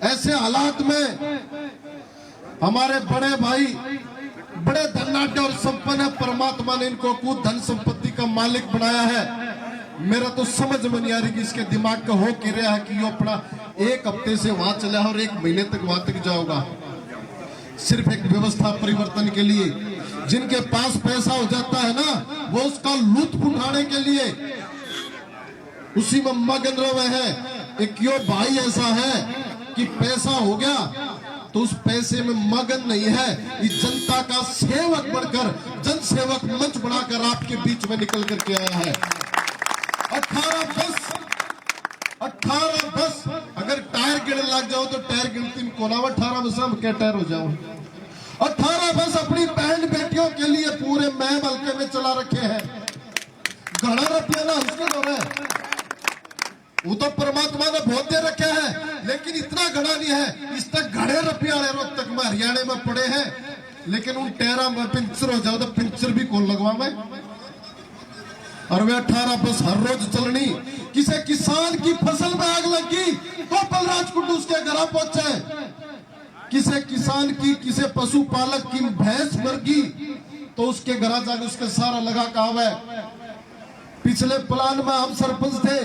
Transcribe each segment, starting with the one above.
ऐसे हालात में हमारे बड़े भाई बड़े धनाढ्य और संपन्न है, परमात्मा ने इनको कुछ धन संपत्ति का मालिक बनाया है। मेरा तो समझ में नहीं आ रही कि इसके दिमाग का हो क्या रहा है कि ये अपना एक हफ्ते से वहां चला और एक महीने तक वहां तक जाओगा, सिर्फ एक व्यवस्था परिवर्तन के लिए। जिनके पास पैसा हो जाता है ना, वो उसका लुत्फ उठाने के लिए उसी में मगन रहे हैं। एक यो भाई ऐसा है कि पैसा हो गया तो उस पैसे में मगन नहीं है, इस जनता का सेवक बनकर जन सेवक मंच बनाकर आपके बीच में निकल करके आया है। 18 बस अगर टायर गिनने लग जाओ तो टायर गिनती में कोना 18 बस हम क्या टायर हो जाओ। 18 बस अपनी बहन बेटियों के लिए पूरे महल हल्के में चला रखे हैं। घड़ा रुपया ना उसके हो रहा है, वो तो परमात्मा ने बहुत दे रखे हैं, लेकिन इतना घड़ा नहीं है। इस तक घड़े रुपया रोज तक में हरियाणा में पड़े हैं, लेकिन उन टेरा में पिंचर हो जाओ तो पिंचर भी कौन लगवा में। और वे 18 बस हर रोज चलनी। किसी किसान की फसल में आग लगी तो बलराज कुंडू उसके घर पहुंचे। किसी किसान की किसी पशुपालक की भैंस मर गई तो उसके घर जाकर उसके सारा लगा कहावे। पिछले प्लान में हम सरपंच थे,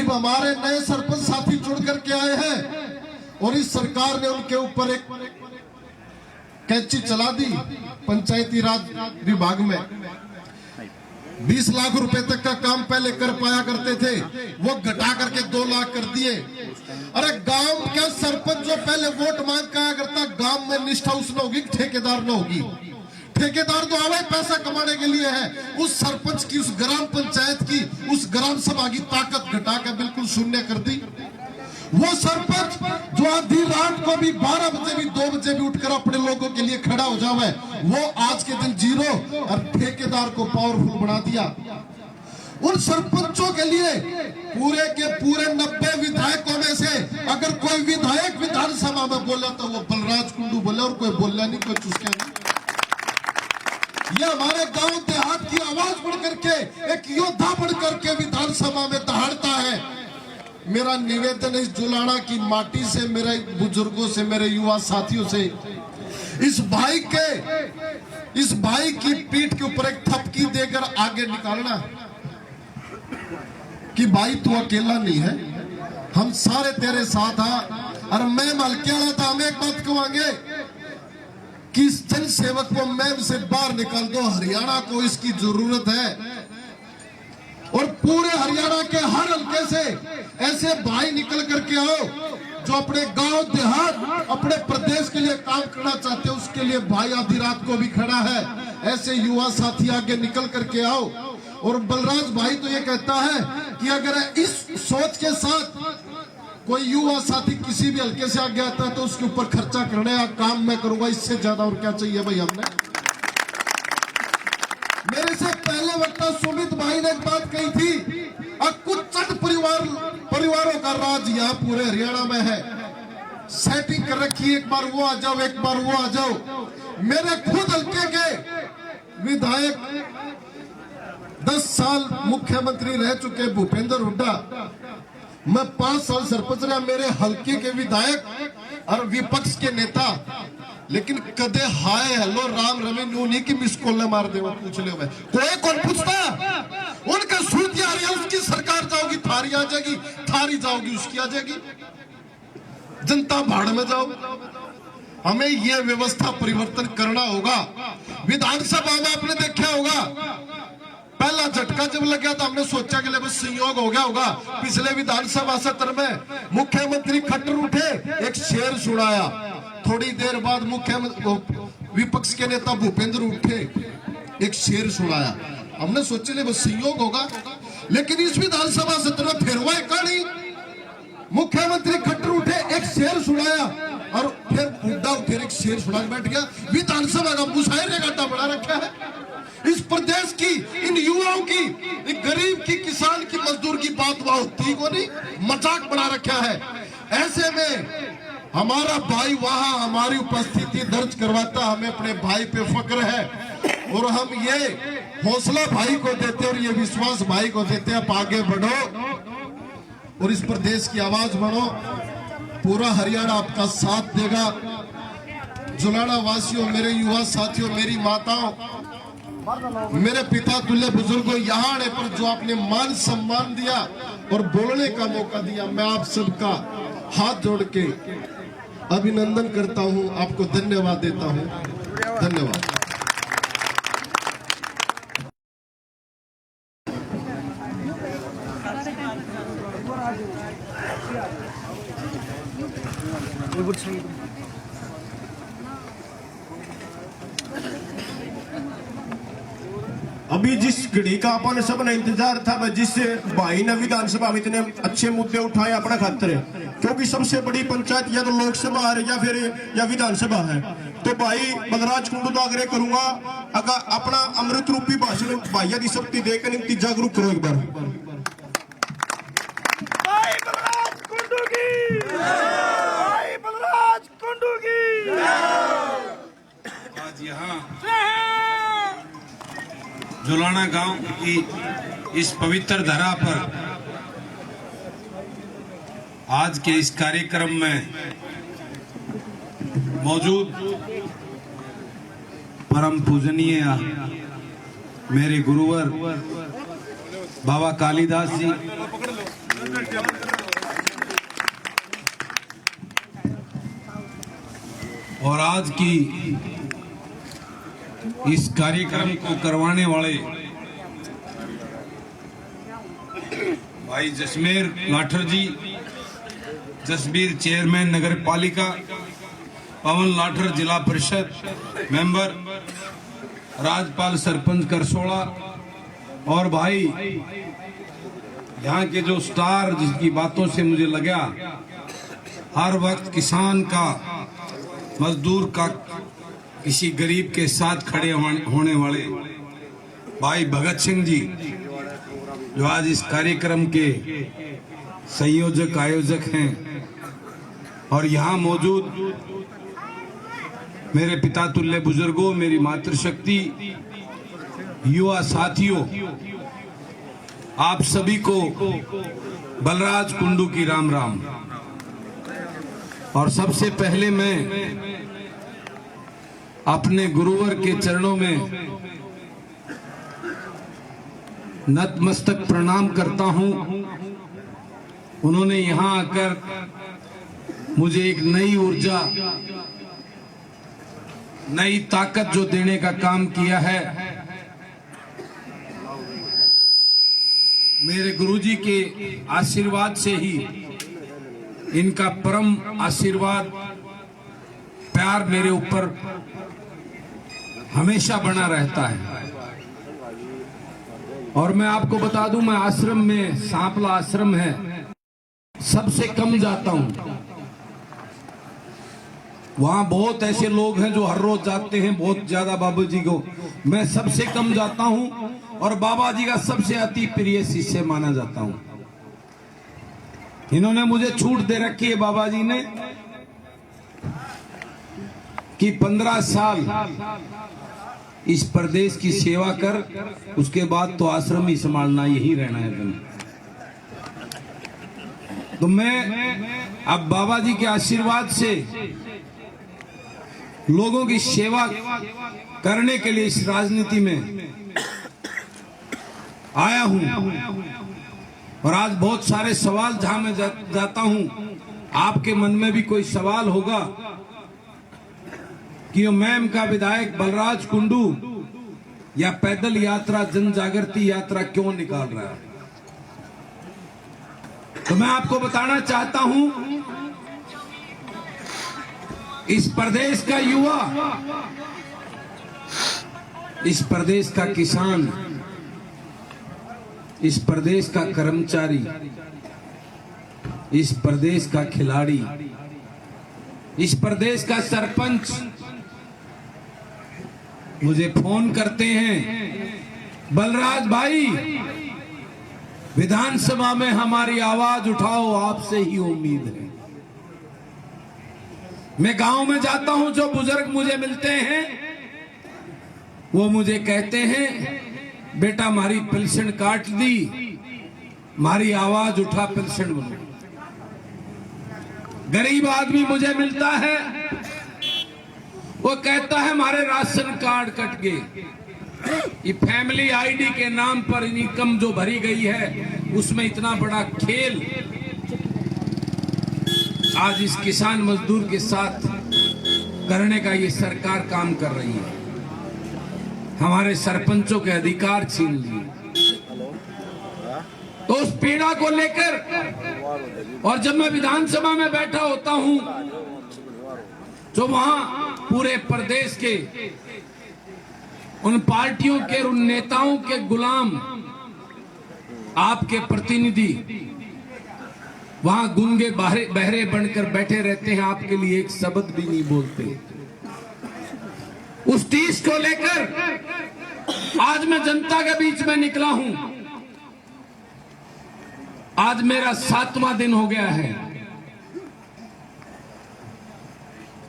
अब हमारे नए सरपंच साथी जुड़ करके आए हैं और इस सरकार ने उनके ऊपर एक कैंची चला दी। पंचायती राज विभाग में 20 लाख रुपए तक का काम पहले कर पाया करते थे, वो घटा करके 2 लाख कर दिए। अरे गांव का सरपंच जो पहले वोट मांग के आया करता, गांव में निष्ठा उसने होगी, ठेकेदार न होगी। ठेकेदार तो आवे पैसा कमाने के लिए है। उस सरपंच की, उस ग्राम पंचायत की, उस ग्राम सभा की ताकत घटा के बिल्कुल शून्य कर दी। वो सरपंच जो आधी रात को भी 12 बजे भी 2 बजे भी उठकर अपने लोगों के लिए खड़ा हो जावे, वो आज के दिन जीरो और ठेकेदार को पावरफुल बना दिया। उन सरपंचों के लिए पूरे के पूरे 90 विधायकों में से अगर कोई विधायक विधानसभा में बोला तो वो बलराज कुंडू बोले, और कोई बोला नहीं, कोई चुस्का नहीं। ये हमारे गांव देहात की आवाज बढ़ करके एक योद्धा बढ़ करके विधानसभा में दहाड़ता है। मेरा निवेदन है इस जुलाना की माटी से, मेरे बुजुर्गों से, मेरे युवा साथियों से, इस भाई की पीठ के ऊपर एक थपकी देकर आगे निकालना कि भाई तू अकेला नहीं है, हम सारे तेरे साथ हैं। और मैं मलके वाला था, हम एक बात कहेंगे कि इस जन सेवक को मैम से बाहर निकाल दो। हरियाणा को इसकी जरूरत है और पूरे हरियाणा के हर हल्के से ऐसे भाई निकल करके आओ जो अपने गांव देहात, अपने प्रदेश के लिए काम करना चाहते हैं। उसके लिए भाई आधी रात को भी खड़ा है। ऐसे युवा साथी आगे निकल करके आओ। और बलराज भाई तो ये कहता है कि अगर इस सोच के साथ कोई युवा साथी किसी भी हल्के से आगे आता है तो उसके ऊपर खर्चा करने का काम मैं करूंगा, इससे ज्यादा और क्या चाहिए भाई। हमने मेरे से पहले वक्ता सुमित भाई ने एक बात कही थी, कुछ परिवारों का राज यहाँ पूरे हरियाणा में है। सेटिंग कर रखी, एक बार वो आ जाओ, एक बार वो आ जाओ। मेरे खुद हल्के के विधायक 10 साल मुख्यमंत्री रह चुके भूपेंद्र हुड्डा, मैं 5 साल सरपंच रहा, मेरे हल्के के विधायक और विपक्ष के नेता, लेकिन कदे हाय हेलो राम रवि नूनी की मिस कॉल मार दे पूछ ले कोई कौन पूछता। उनका सूत आ रही है, उसकी सरकार जाओगी थारी आ जाएगी, थारी जाओगी उसकी आ जाएगी, जनता भाड़ में जाओ। हमें यह व्यवस्था परिवर्तन करना होगा। विधानसभा में आपने देखा होगा, पहला झटका जब लगा तो हमने सोचा कि बस संयोग हो गया होगा। पिछले विधानसभा सत्र में मुख्यमंत्री खट्टर उठे, एक शेर सुनाया। थोड़ी देर बाद विपक्ष के नेता भूपेंद्र उठे, एक शेर सुनाया। हमने सोचे बस संयोग होगा, लेकिन इस विधानसभा सत्र में फिर वही कहानी। मुख्यमंत्री खट्टर उठे, एक शेर सुनाया और फिर बुड्ढा उठे, एक शेर सुना बैठ गया। विधानसभा का मुशायरे घाटा बना रखा है। इस प्रदेश की, इन युवाओं की, एक गरीब की, किसान की, मजदूर की बात वहां होती को नहीं, मजाक बना रखा है। ऐसे में हमारा भाई वहां हमारी उपस्थिति दर्ज करवाता, हमें अपने भाई पे फक्र है और हम ये हौसला भाई को देते और ये विश्वास भाई को देते। आप आगे बढ़ो और इस प्रदेश की आवाज बनो। पूरा हरियाणा आपका साथ देगा। जुलाना वासियों, मेरे युवा साथियों, मेरी माताओं, मेरे पिता तुल्य बुजुर्गों, यहाँ आने पर जो आपने मान सम्मान दिया और बोलने का मौका दिया, मैं आप सबका हाथ जोड़ के अभिनंदन करता हूं, आपको धन्यवाद देता हूं। धन्यवाद। अभी जिस घड़ी का अपन सब ने इंतजार था, जिस भाई ने विधानसभा में इतने अच्छे मुद्दे उठाए अपना खातिर, क्योंकि सबसे बड़ी पंचायत या तो लोकसभा है या फिर या विधानसभा है, तो भाई बलराज कुंडू तो आग्रह करूंगा अगर अपना अमृत रूपी भाषण भाई यदि शक्ति देकर इनकी जागरूक करो एक बार। भाई बलराज कुंडू की, भाई बलराज कुंडू की। आज यहाँ जुलाना गांव की इस पवित्र धरा पर आज के इस कार्यक्रम में मौजूद परम पूजनीय मेरे गुरुवर बाबा कालिदास जी, और आज की इस कार्यक्रम को करवाने वाले भाई जसमेर लाठर जी, जसबीर चेयरमैन नगर पालिका, पवन लाठर जिला परिषद मेंबर, राजपाल सरपंच करसोड़ा, और भाई यहाँ के जो स्टार जिसकी बातों से मुझे लगा हर वक्त किसान का, मजदूर का, किसी गरीब के साथ खड़े होने वाले भाई भगत सिंह जी, जो आज इस कार्यक्रम के संयोजक आयोजक हैं, और यहाँ मौजूद मेरे पिता तुल्य बुजुर्गों, मेरी मातृशक्ति, युवा साथियों, आप सभी को बलराज कुंडू की राम राम। और सबसे पहले मैं अपने गुरुवर के चरणों में नतमस्तक प्रणाम करता हूं। उन्होंने यहां आकर मुझे एक नई ऊर्जा, नई ताकत जो देने का काम किया है। मेरे गुरुजी के आशीर्वाद से ही, इनका परम आशीर्वाद, प्यार मेरे ऊपर हमेशा बना रहता है। और मैं आपको बता दूं, मैं आश्रम में, सांपला आश्रम है, सबसे कम जाता हूं। वहां बहुत ऐसे लोग हैं जो हर रोज जाते हैं, बहुत ज्यादा बाबा जी को, मैं सबसे कम जाता हूं और बाबा जी का सबसे अति प्रिय शिष्य माना जाता हूं। इन्होंने मुझे छूट दे रखी है बाबा जी ने कि 15 साल इस प्रदेश की सेवा कर, उसके बाद तो आश्रम ही संभालना, यही रहना है तुम्हें। तो मैं अब बाबा जी के आशीर्वाद से लोगों की सेवा करने के लिए इस राजनीति में आया हूं। और आज बहुत सारे सवाल जहां मैं जाता हूं, आपके मन में भी कोई सवाल होगा कि मैम का विधायक बलराज कुंडू या पैदल यात्रा, जन जागृति यात्रा क्यों निकाल रहा है। तो मैं आपको बताना चाहता हूं, इस प्रदेश का युवा, इस प्रदेश का किसान, इस प्रदेश का कर्मचारी, इस प्रदेश का खिलाड़ी, इस प्रदेश का सरपंच मुझे फोन करते हैं, बलराज भाई विधानसभा में हमारी आवाज उठाओ, आपसे ही उम्मीद है। मैं गांव में जाता हूं, जो बुजुर्ग मुझे मिलते हैं वो मुझे कहते हैं, बेटा मारी पेंशन काट दी, मारी आवाज उठा पेंशन बनो। गरीब आदमी मुझे मिलता है, वो कहता है हमारे राशन कार्ड कट गए। ये फैमिली आईडी के नाम पर इनकम जो भरी गई है, उसमें इतना बड़ा खेल आज इस किसान मजदूर के साथ करने का ये सरकार काम कर रही है। हमारे सरपंचों के अधिकार छीन लिए। तो उस पीड़ा को लेकर, और जब मैं विधानसभा में बैठा होता हूं तो वहां पूरे प्रदेश के उन पार्टियों के, उन नेताओं के गुलाम, आपके प्रतिनिधि वहां गूंगे बहरे बनकर बैठे रहते हैं, आपके लिए एक शब्द भी नहीं बोलते। उस चीज को लेकर आज मैं जनता के बीच में निकला हूं। आज मेरा 7वां दिन हो गया है,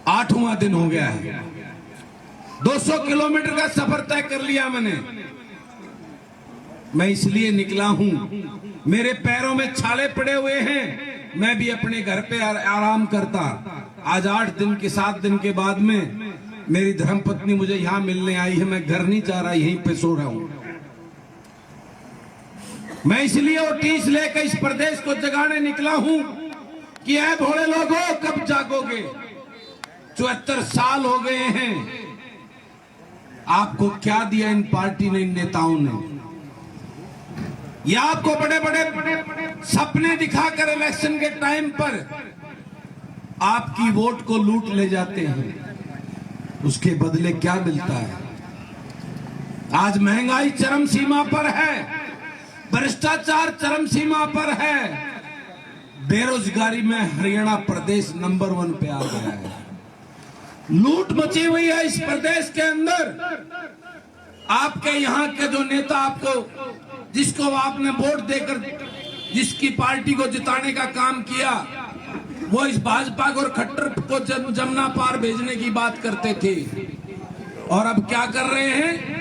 8वां दिन हो गया है। 200 किलोमीटर का सफर तय कर लिया मैंने। मैं इसलिए निकला हूं, मेरे पैरों में छाले पड़े हुए हैं। मैं भी अपने घर पे आराम करता। आज 8 दिन के 7 दिन के बाद में मेरी धर्मपत्नी मुझे यहां मिलने आई है। मैं घर नहीं जा रहा, यहीं पे सो रहा हूं। मैं इसलिए वो टीस लेकर इस प्रदेश को जगाने निकला हूं कि ऐ भोले लोगों, कब जागोगे? 74 साल हो गए हैं। आपको क्या दिया इन पार्टी ने, इन नेताओं ने? या आपको बड़े बड़े सपने दिखाकर इलेक्शन के टाइम पर आपकी वोट को लूट ले जाते हैं। उसके बदले क्या मिलता है? आज महंगाई चरम सीमा पर है, भ्रष्टाचार चरम सीमा पर है, बेरोजगारी में हरियाणा प्रदेश नंबर 1 पे आ गया है। लूट मची हुई है इस प्रदेश के अंदर। आपके यहाँ के जो नेता, आपको जिसको आपने वोट देकर जिसकी पार्टी को जिताने का काम किया, वो इस भाजपा को और खट्टर को जमुना पार भेजने की बात करते थे, और अब क्या कर रहे हैं?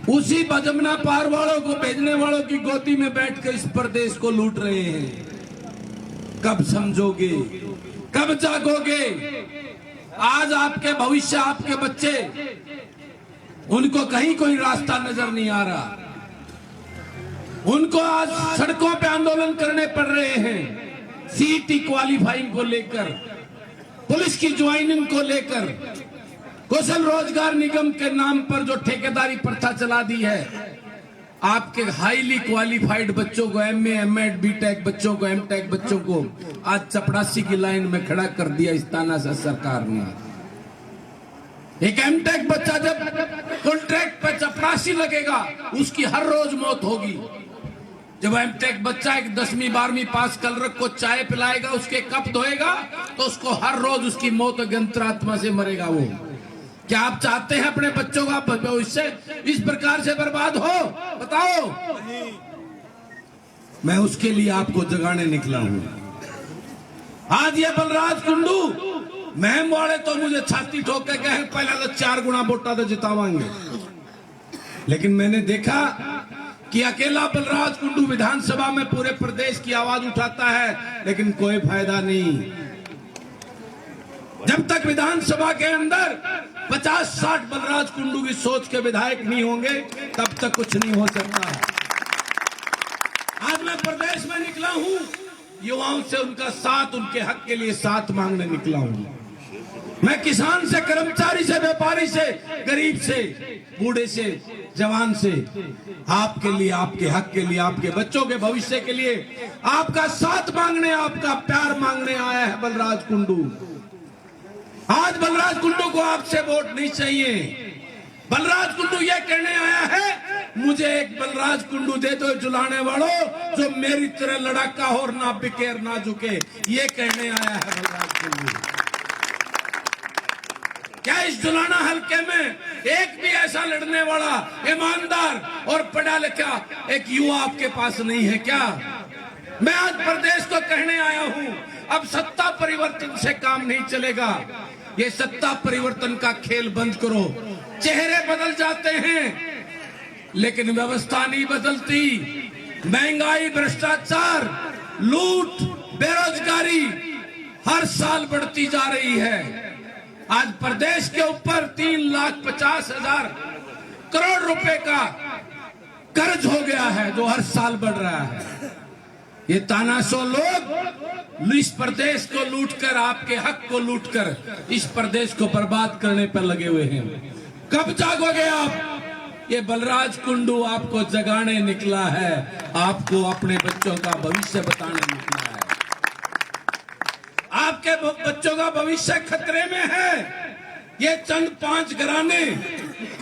उसी जमुना पार वालों को, भेजने वालों की गोदी में बैठकर इस प्रदेश को लूट रहे हैं। कब समझोगे? कब जागोगे? आज आपके भविष्य, आपके बच्चे, उनको कहीं कोई रास्ता नजर नहीं आ रहा। उनको आज सड़कों पे आंदोलन करने पड़ रहे हैं, सीटी क्वालिफाइंग को लेकर, पुलिस की ज्वाइनिंग को लेकर, कौशल रोजगार निगम के नाम पर जो ठेकेदारी प्रथा चला दी है। आपके हाईली क्वालिफाइड बच्चों को, एमए, एमएड, बीटेक बच्चों को, एमटेक बच्चों को आज चपरासी की लाइन में खड़ा कर दिया इस तानाशाह सरकार ने। एक एमटेक बच्चा जब कॉन्ट्रैक्ट पर चपरासी लगेगा, उसकी हर रोज मौत होगी। जब एमटेक बच्चा एक 10वीं 12वीं पास कलरक को चाय पिलाएगा, उसके कप धोएगा, तो उसको हर रोज उसकी मौत गंतरात्मा से मरेगा वो। क्या आप चाहते हैं अपने बच्चों का भविष्य इस प्रकार से बर्बाद हो? बताओ। मैं उसके लिए आपको जगाने निकला हूं। आज ये बलराज कुंडू महम वाले तो मुझे छाती ठोक के कहे पहले तो 4 गुना वोटा तो जितावांगे, लेकिन मैंने देखा कि अकेला बलराज कुंडू विधानसभा में पूरे प्रदेश की आवाज उठाता है, लेकिन कोई फायदा नहीं। जब तक विधानसभा के अंदर 50-60 बलराज कुंडू की सोच के विधायक नहीं होंगे, तब तक कुछ नहीं हो सकता। आज मैं प्रदेश में निकला हूं, युवाओं से उनका साथ, उनके हक के लिए साथ मांगने निकला हूं। मैं किसान से, कर्मचारी से, व्यापारी से, गरीब से, बूढ़े से, जवान से, आपके लिए, आपके हक के लिए, आपके बच्चों के भविष्य के लिए आपका साथ मांगने, आपका प्यार मांगने आया है बलराज कुंडू। आज बलराज कुंडू को आपसे वोट नहीं चाहिए। बलराज कुंडू ये कहने आया है, मुझे एक बलराज कुंडू दे दो जुलाने वालों, जो मेरी तरह लड़ाका हो और ना बिकेर ना झुके। ये कहने आया है बलराज कुंडू। क्या इस जुलाना हल्के में एक भी ऐसा लड़ने वाला ईमानदार और पढ़ा लिखा एक युवा आपके पास नहीं है क्या? मैं आज प्रदेश को कहने आया हूं, अब सत्ता परिवर्तन से काम नहीं चलेगा। ये सत्ता परिवर्तन का खेल बंद करो। चेहरे बदल जाते हैं, लेकिन व्यवस्था नहीं बदलती। महंगाई, भ्रष्टाचार, लूट, बेरोजगारी हर साल बढ़ती जा रही है। आज प्रदेश के ऊपर 3,50,000 करोड़ रुपए का कर्ज हो गया है, जो हर साल बढ़ रहा है। ये तानाशाह लोग इस प्रदेश को लूटकर, आपके हक को लूटकर इस प्रदेश को बर्बाद करने पर लगे हुए हैं। कब जागोगे आप? ये बलराज कुंडू आपको जगाने निकला है, आपको अपने बच्चों का भविष्य बताने निकला है। आपके बच्चों का भविष्य खतरे में है। ये चंद 5 घराने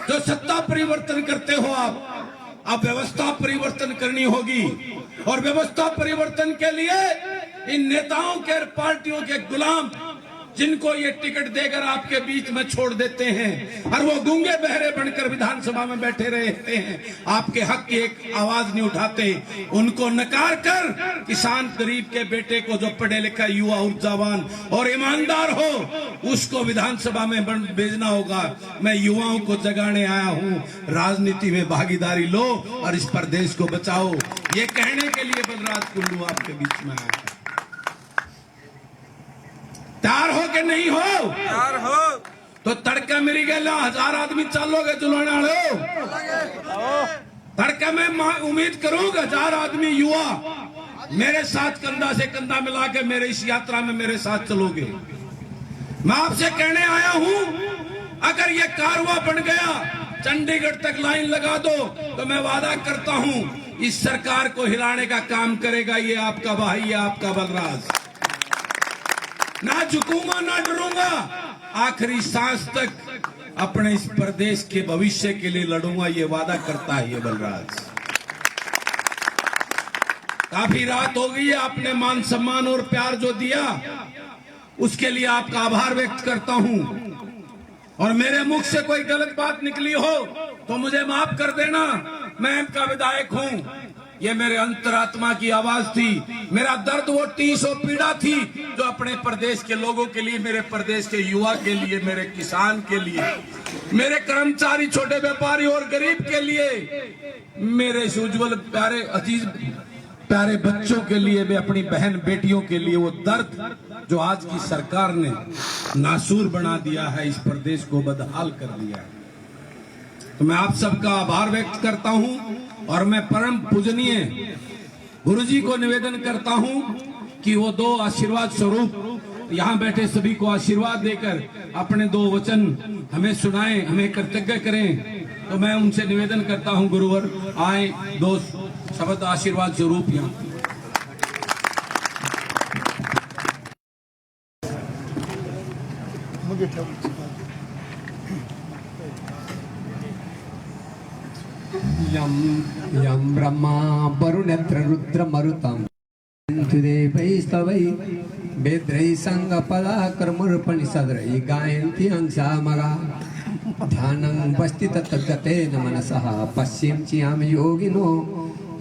जो सत्ता परिवर्तन करते हो आप व्यवस्था परिवर्तन करनी होगी। और व्यवस्था परिवर्तन के लिए इन नेताओं के, पार्टियों के गुलाम जिनको ये टिकट देकर आपके बीच में छोड़ देते हैं और वो गूंगे बहरे बनकर विधानसभा में बैठे रहते हैं, आपके हक की एक आवाज नहीं उठाते, उनको नकार कर किसान गरीब के बेटे को, जो पढ़े लिखा युवा ऊर्जावान और ईमानदार हो, उसको विधानसभा में भेजना होगा। मैं युवाओं को जगाने आया हूं, राजनीति में भागीदारी लो और इस प्रदेश को बचाओ, ये कहने के लिए बलराज कुंडू आपके बीच में आया है। तैयार हो के नहीं हो? तैयार हो तो तड़का मेरी गला 1000 आदमी चालोगे चुनाने वाले तड़का में उम्मीद करूंगा 1000 आदमी युवा मेरे साथ कंधा से कंधा मिला के मेरे इस यात्रा में मेरे साथ चलोगे। मैं आपसे कहने आया हूं, अगर ये कारवां बन गया, चंडीगढ़ तक लाइन लगा दो, तो मैं वादा करता हूं इस सरकार को हिलाने का काम करेगा ये आपका भाई, ये आपका बलराज। ना झुकूंगा ना डरूंगा, आखिरी सांस तक अपने इस प्रदेश के भविष्य के लिए लड़ूंगा, ये वादा करता है ये बलराज। काफी रात हो गई है, आपने मान सम्मान और प्यार जो दिया उसके लिए आपका आभार व्यक्त करता हूं। और मेरे मुख से कोई गलत बात निकली हो तो मुझे माफ कर देना, मैं इनका विधायक हूं। ये मेरे अंतरात्मा की आवाज थी, मेरा दर्द वो टीस और पीड़ा थी जो अपने प्रदेश के लोगों के लिए, मेरे प्रदेश के युवा के लिए, मेरे किसान के लिए, मेरे कर्मचारी, छोटे व्यापारी और गरीब के लिए, मेरे इस उज्जवल प्यारे अजीज प्यारे बच्चों के लिए, मैं अपनी बहन बेटियों के लिए, वो दर्द जो आज की सरकार ने नासूर बना दिया है, इस प्रदेश को बदहाल कर दिया है। तो मैं आप सबका आभार व्यक्त करता हूं और मैं परम पूजनीय गुरुजी को निवेदन करता हूं कि वो 2 आशीर्वाद स्वरूप यहाँ बैठे सभी को आशीर्वाद देकर अपने 2 वचन हमें सुनाएं, हमें कृतज्ञ करें। तो मैं उनसे निवेदन करता हूं, गुरुवर आए 2 शब्द आशीर्वाद स्वरूप यहाँ। यं यं ब्रह्मा वरुणेन्द्र रुद्र मरुतं देवैस्तवै वेद्रै संगपदाकर्मुपनिषद्रै गायन्ति हंसामगा ध्यानं वस्तित तद्गतेन मनसः पश्यन्त्याम योगिनो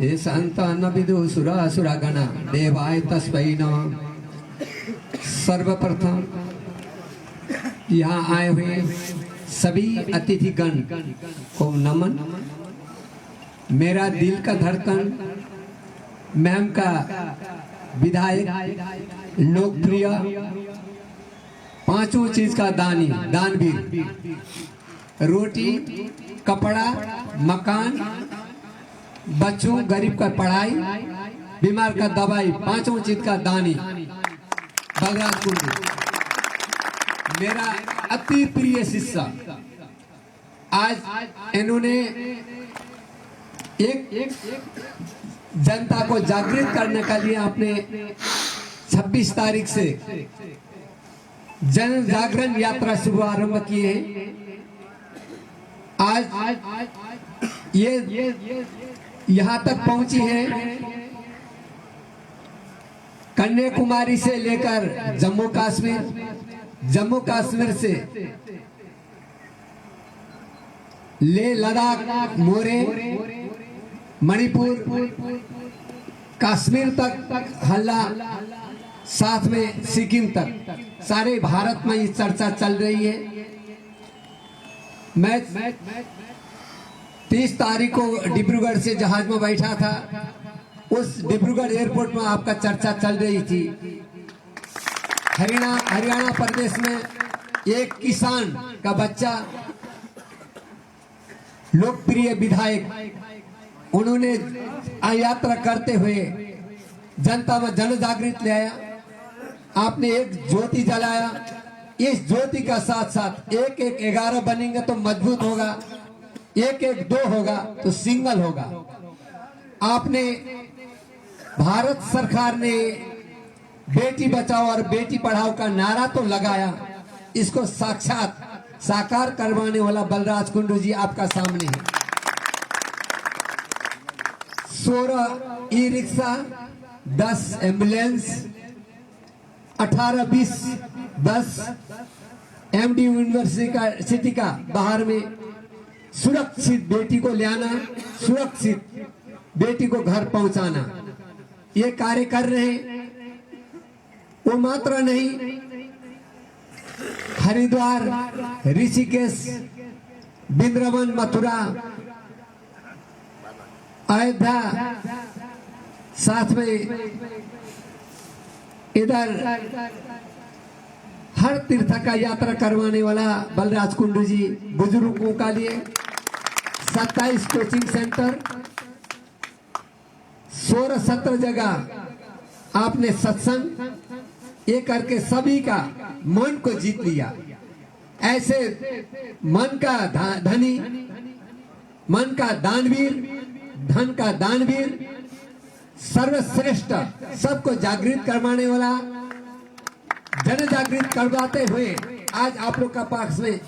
ये संतान विदुसुरासुरगण देवाय तस्मै नमः। सर्वप्रथम यहाँ आए हुए सभी अतिथिगण को नमन। मेरा दिल का धड़कन, मैम का विधायक, लोकप्रिय, 5 चीज का दानी, दानवीर, रोटी, कपड़ा, मकान, बच्चों गरीब का पढ़ाई, बीमार का दवाई, 5 चीज का दानी बलराज कुंडू, मेरा अति प्रिय शिष्य। आज इन्होंने एक जनता को जागृत करने के लिए अपने 26 तारीख से जन जागरण यात्रा शुभारंभ किए हैं। आज ये यहाँ तक पहुंची है, कन्याकुमारी से लेकर जम्मू कश्मीर, जम्मू कश्मीर से ले लद्दाख, मोरे, मणिपुर, कश्मीर तक हल्ला, साथ में सिक्किम तक, सारे भारत में ये चर्चा चल रही है। मैं 30 तारीख को डिब्रूगढ़ से जहाज में बैठा था, उस डिब्रूगढ़ एयरपोर्ट में आपका चर्चा चल रही थी। हरियाणा प्रदेश में एक किसान का बच्चा, लोकप्रिय विधायक, उन्होंने यात्रा करते हुए जनता में जन जागृत ले आया। आपने एक ज्योति जलाया, इस ज्योति का साथ साथ एक 11 बनेंगे तो मजबूत होगा, एक 2 होगा तो सिंगल होगा। आपने, भारत सरकार ने बेटी बचाओ और बेटी पढ़ाओ का नारा तो लगाया, इसको साक्षात साकार करवाने वाला बलराज कुंडू जी आपका सामने है। 16 ई रिक्शा, 10 एम्बुलेंस, 18-20 बस, एमडी यूनिवर्सिटी का बाहर में सुरक्षित बेटी को ले आना, सुरक्षित बेटी को घर पहुंचाना, ये कार्य कर रहे हैं। वो मात्र नहीं, हरिद्वार, ऋषिकेश, वृंदावन, मथुरा, अयोध्या, साथ में इधर हर तीर्थ का यात्रा करवाने वाला बलराज कुंडू जी बुजुर्गों का लिए 27 कोचिंग सेंटर, 16-17 जगह आपने सत्संग, ये करके सभी का मन को जीत लिया। ऐसे मन का धनी, मन का दानवीर, धन का दानवीर, सर्वश्रेष्ठ, सबको जागृत करवाने वाला, जन जागृत करवाते हुए आज आप लोग का पास में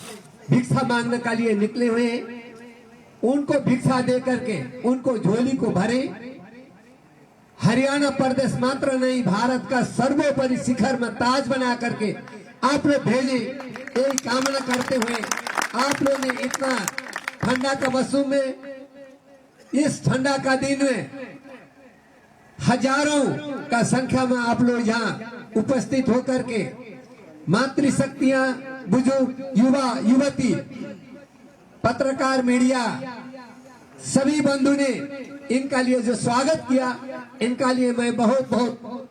भिक्षा मांगने के लिए निकले हुए हैं। उनको भिक्षा दे करके उनको झोली को भरे। हरियाणा प्रदेश मात्र नहीं, भारत का सर्वोपरि शिखर में ताज बना करके आप लोग भेजे, यही कामना करते हुए आप लोग ने इतना ठंडा का मौसम में, इस ठंडा का दिन में हजारों का संख्या में आप लोग यहाँ उपस्थित होकर के मातृशक्तियां, बुजुर्ग, युवा, युवती, पत्रकार, मीडिया, सभी बंधु ने इनका लिए जो स्वागत किया, इनका लिए मैं बहुत बहुत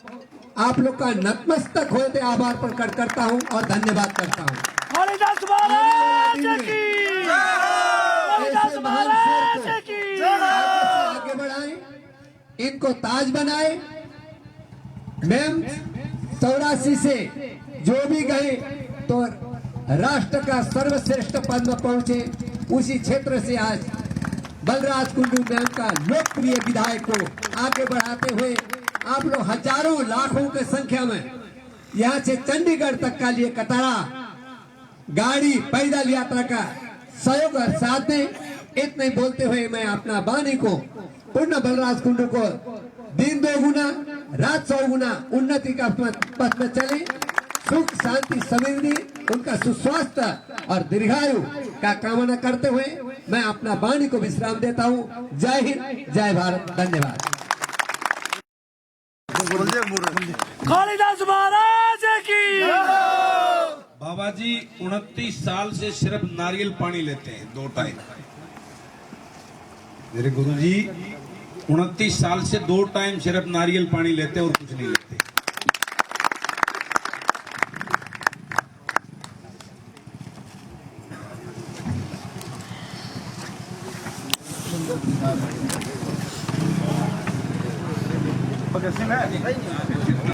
आप लोग का नतमस्तक होते आभार प्रकट करता हूं और धन्यवाद करता हूं। कालिदास महाराज की, कालिदास महाराज की। आगे बढ़ाएं, इनको ताज बनाए। मैम 84 से जो भी गए तो राष्ट्र का सर्वश्रेष्ठ पद में पहुंचे, उसी क्षेत्र से आज बलराज कुंडू मैम का लोकप्रिय विधायक को आगे बढ़ाते हुए आप लोग हजारों लाखों की संख्या में यहाँ से चंडीगढ़ तक का लिए कतारा गाड़ी, पैदल यात्रा का सहयोग और साथ में इतने बोलते हुए मैं अपना वाणी को पूर्ण बलराज कुंडू को दिन 2 गुना, रात 100 गुना उन्नति का पथ में चले, सुख, शांति, समृद्धि, उनका सुस्वास्थ्य और दीर्घायु का कामना करते हुए मैं अपना वाणी को विश्राम देता हूँ। जय हिंद, जय भारत, धन्यवाद। कालिदास महाराज की। बाबा जी 29 साल से सिर्फ नारियल पानी लेते हैं 2 टाइम। मेरे गुरु जी 29 साल से 2 टाइम सिर्फ नारियल पानी लेते और कुछ नहीं लेते। भगत सिंह है।